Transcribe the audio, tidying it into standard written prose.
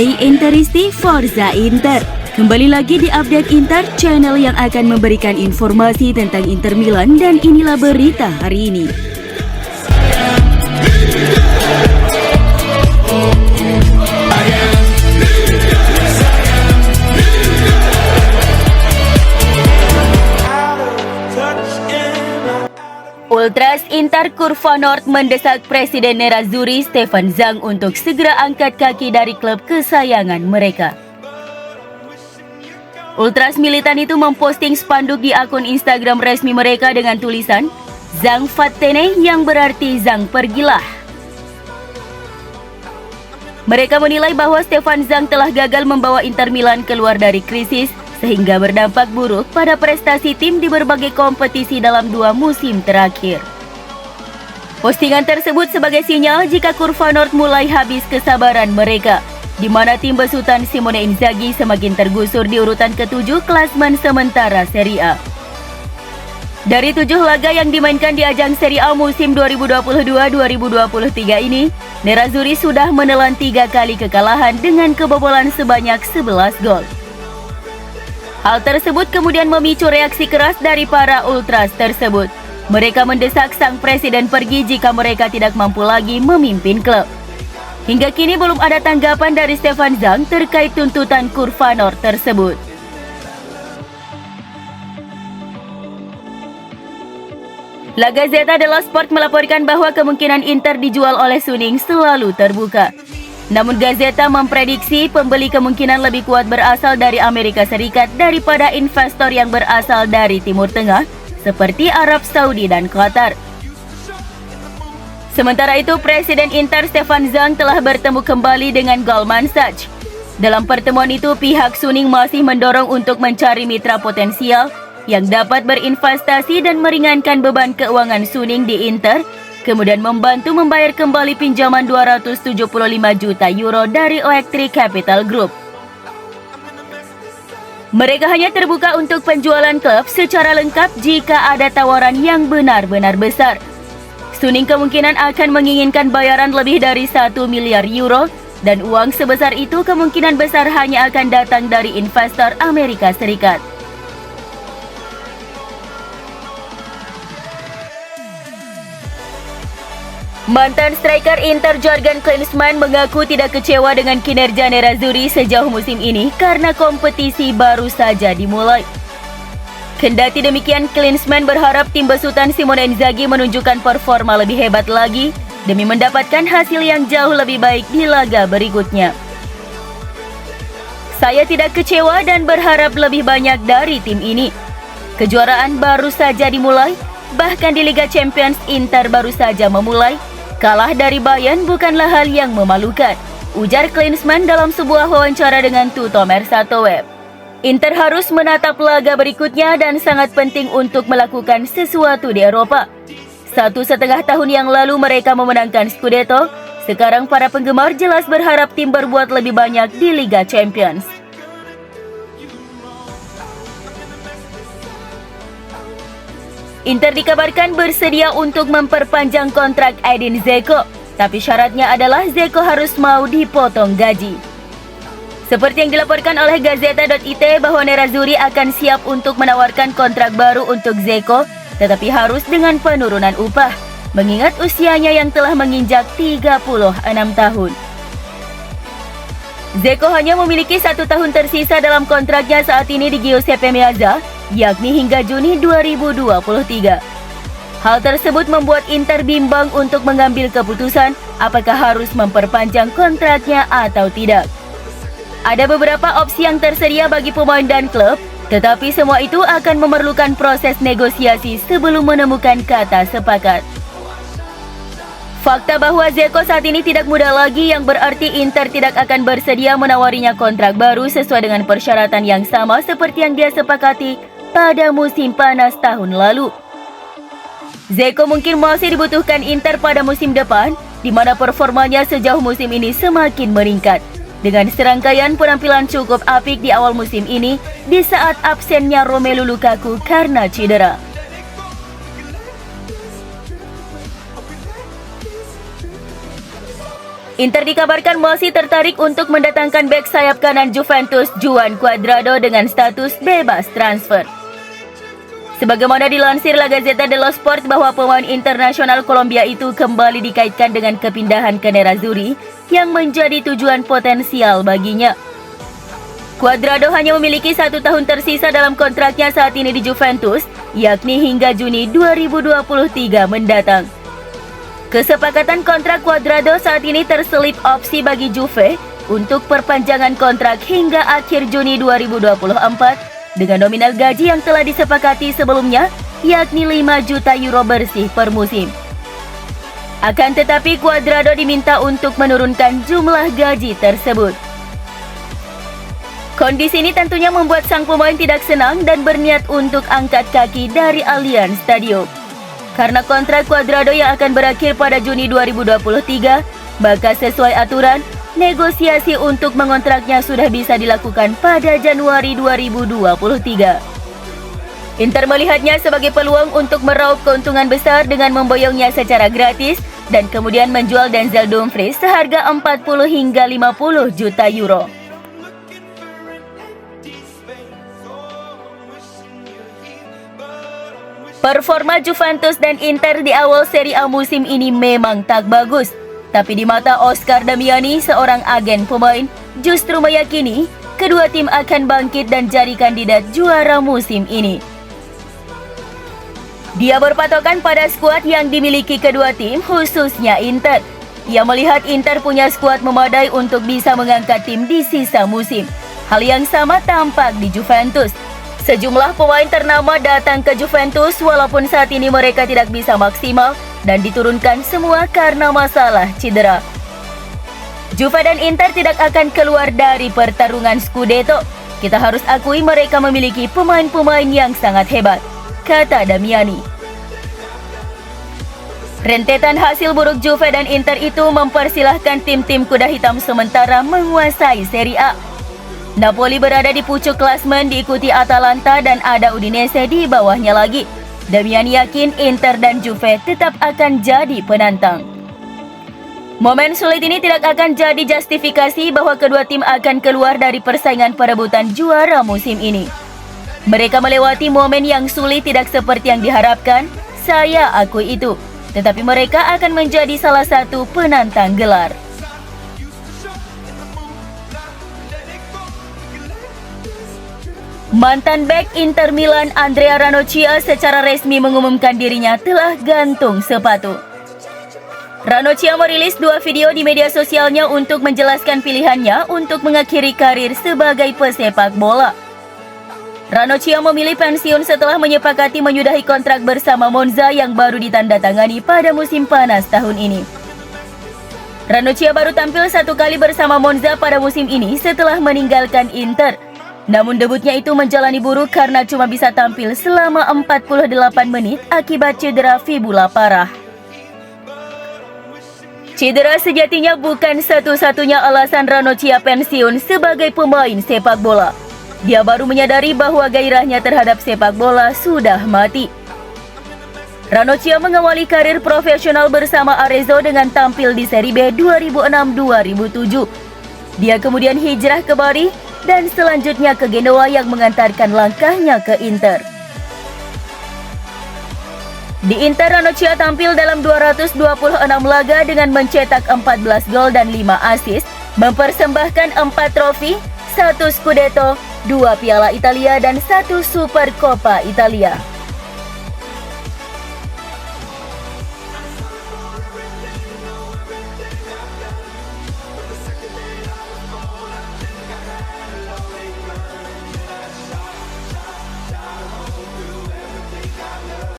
Hey Interisti, Forza Inter. Kembali lagi di Update Inter, channel yang akan memberikan informasi tentang Inter Milan, dan inilah berita hari ini. Ultras Inter Kurva Nord mendesak Presiden Nerazzurri Stefan Zhang untuk segera angkat kaki dari klub kesayangan mereka. Ultras militan itu memposting spanduk di akun Instagram resmi mereka dengan tulisan Zhang Fattene, yang berarti Zhang pergilah. Mereka menilai bahwa Stefan Zhang telah gagal membawa Inter Milan keluar dari krisis, sehingga berdampak buruk pada prestasi tim di berbagai kompetisi dalam 2 musim terakhir. Postingan tersebut sebagai sinyal jika Kurva Nord mulai habis kesabaran mereka, di mana tim besutan Simone Inzaghi semakin tergusur di urutan ke-7 klasmen sementara Serie A. Dari 7 laga yang dimainkan di ajang Serie A musim 2022-2023 ini, Nerazzurri sudah menelan 3 kali kekalahan dengan kebobolan sebanyak 11 gol. Hal tersebut kemudian memicu reaksi keras dari para ultras tersebut. Mereka mendesak sang presiden pergi jika mereka tidak mampu lagi memimpin klub. Hingga kini belum ada tanggapan dari Stefan Zhang terkait tuntutan Kurva Nord tersebut. La Gazzetta dello Sport melaporkan bahwa kemungkinan Inter dijual oleh Suning selalu terbuka. Namun Gazzetta memprediksi pembeli kemungkinan lebih kuat berasal dari Amerika Serikat daripada investor yang berasal dari Timur Tengah seperti Arab Saudi dan Qatar. Sementara itu, Presiden Inter Stefan Zhang telah bertemu kembali dengan Goldman Sachs. Dalam pertemuan itu, pihak Suning masih mendorong untuk mencari mitra potensial yang dapat berinvestasi dan meringankan beban keuangan Suning di Inter, kemudian membantu membayar kembali pinjaman 275 juta euro dari Electric Capital Group. Mereka hanya terbuka untuk penjualan klub secara lengkap jika ada tawaran yang benar-benar besar. Suning kemungkinan akan menginginkan bayaran lebih dari 1 miliar euro, dan uang sebesar itu kemungkinan besar hanya akan datang dari investor Amerika Serikat. Mantan striker Inter Jurgen Klinsmann mengaku tidak kecewa dengan kinerja Nerazzurri sejauh musim ini karena kompetisi baru saja dimulai. Kendati demikian, Klinsmann berharap tim besutan Simone Inzaghi menunjukkan performa lebih hebat lagi demi mendapatkan hasil yang jauh lebih baik di laga berikutnya. Saya tidak kecewa dan berharap lebih banyak dari tim ini. Kejuaraan baru saja dimulai, bahkan di Liga Champions Inter baru saja memulai. Kalah dari Bayern bukanlah hal yang memalukan, ujar Klinsmann dalam sebuah wawancara dengan Tutto Mercato Web. Inter harus menatap laga berikutnya dan sangat penting untuk melakukan sesuatu di Eropa. 1,5 tahun yang lalu mereka memenangkan Scudetto, sekarang para penggemar jelas berharap tim berbuat lebih banyak di Liga Champions. Inter dikabarkan bersedia untuk memperpanjang kontrak Edin Dzeko, tapi syaratnya adalah Dzeko harus mau dipotong gaji. Seperti yang dilaporkan oleh Gazzetta.it bahwa Nerazzurri akan siap untuk menawarkan kontrak baru untuk Dzeko, tetapi harus dengan penurunan upah, mengingat usianya yang telah menginjak 36 tahun. Dzeko hanya memiliki 1 tahun tersisa dalam kontraknya saat ini di Giuseppe Meazza, yakni hingga Juni 2023. Hal tersebut membuat Inter bimbang untuk mengambil keputusan apakah harus memperpanjang kontraknya atau tidak. Ada beberapa opsi yang tersedia bagi pemain dan klub, tetapi semua itu akan memerlukan proses negosiasi sebelum menemukan kata sepakat. Fakta bahwa Dzeko saat ini tidak muda lagi yang berarti Inter tidak akan bersedia menawarinya kontrak baru sesuai dengan persyaratan yang sama seperti yang dia sepakati pada musim panas tahun lalu. Dzeko mungkin masih dibutuhkan Inter pada musim depan, di mana performanya sejauh musim ini semakin meningkat, dengan serangkaian penampilan cukup apik di awal musim ini di saat absennya Romelu Lukaku karena cedera. Inter dikabarkan masih tertarik untuk mendatangkan bek sayap kanan Juventus Juan Cuadrado dengan status bebas transfer. Sebagaimana dilansir La Gazzetta dello Sport bahwa pemain internasional Kolombia itu kembali dikaitkan dengan kepindahan ke Nerazzurri yang menjadi tujuan potensial baginya. Cuadrado hanya memiliki 1 tahun tersisa dalam kontraknya saat ini di Juventus, yakni hingga Juni 2023 mendatang. Kesepakatan kontrak Cuadrado saat ini terselip opsi bagi Juve untuk perpanjangan kontrak hingga akhir Juni 2024 dengan nominal gaji yang telah disepakati sebelumnya, yakni 5 juta euro bersih per musim. Akan tetapi Cuadrado diminta untuk menurunkan jumlah gaji tersebut. Kondisi ini tentunya membuat sang pemain tidak senang dan berniat untuk angkat kaki dari Allianz Stadium. Karena kontrak Cuadrado yang akan berakhir pada Juni 2023, maka sesuai aturan, negosiasi untuk mengontraknya sudah bisa dilakukan pada Januari 2023. Inter melihatnya sebagai peluang untuk meraup keuntungan besar dengan memboyongnya secara gratis dan kemudian menjual Denzel Dumfries seharga 40 hingga 50 juta euro. Performa Juventus dan Inter di awal Serie A musim ini memang tak bagus. Tapi di mata Oscar Damiani, seorang agen pemain, justru meyakini kedua tim akan bangkit dan jadi kandidat juara musim ini. Dia berpatokan pada skuad yang dimiliki kedua tim, khususnya Inter. Ia melihat Inter punya skuad memadai untuk bisa mengangkat tim di sisa musim. Hal yang sama tampak di Juventus. Sejumlah pemain ternama datang ke Juventus walaupun saat ini mereka tidak bisa maksimal dan diturunkan semua karena masalah cedera. Juve dan Inter tidak akan keluar dari pertarungan Scudetto. Kita harus akui mereka memiliki pemain-pemain yang sangat hebat, kata Damiani. Rentetan hasil buruk Juve dan Inter itu mempersilahkan tim-tim kuda hitam sementara menguasai Serie A. Napoli berada di pucuk klasmen diikuti Atalanta dan ada Udinese di bawahnya lagi. Damiani yakin Inter dan Juve tetap akan jadi penantang. Momen sulit ini tidak akan jadi justifikasi bahwa kedua tim akan keluar dari persaingan perebutan juara musim ini. Mereka melewati momen yang sulit tidak seperti yang diharapkan, saya akui itu. Tetapi mereka akan menjadi salah satu penantang gelar. Mantan bek Inter Milan Andrea Ranocchia secara resmi mengumumkan dirinya telah gantung sepatu. Ranocchia merilis 2 video di media sosialnya untuk menjelaskan pilihannya untuk mengakhiri karir sebagai pesepak bola. Ranocchia memilih pensiun setelah menyepakati menyudahi kontrak bersama Monza yang baru ditandatangani pada musim panas tahun ini. Ranocchia baru tampil 1 kali bersama Monza pada musim ini setelah meninggalkan Inter. Namun debutnya itu menjalani buruk karena cuma bisa tampil selama 48 menit akibat cedera fibula parah. Cedera sejatinya bukan satu-satunya alasan Ranocchia pensiun sebagai pemain sepak bola. Dia baru menyadari bahwa gairahnya terhadap sepak bola sudah mati. Ranocchia mengawali karir profesional bersama Arezzo dengan tampil di Serie B 2006-2007. Dia kemudian hijrah ke Bari dan selanjutnya ke Genoa yang mengantarkan langkahnya ke Inter. Di Inter, Ranocchia tampil dalam 226 laga dengan mencetak 14 gol dan 5 assist, mempersembahkan 4 trofi, 1 Scudetto, 2 Piala Italia dan 1 Supercoppa Italia.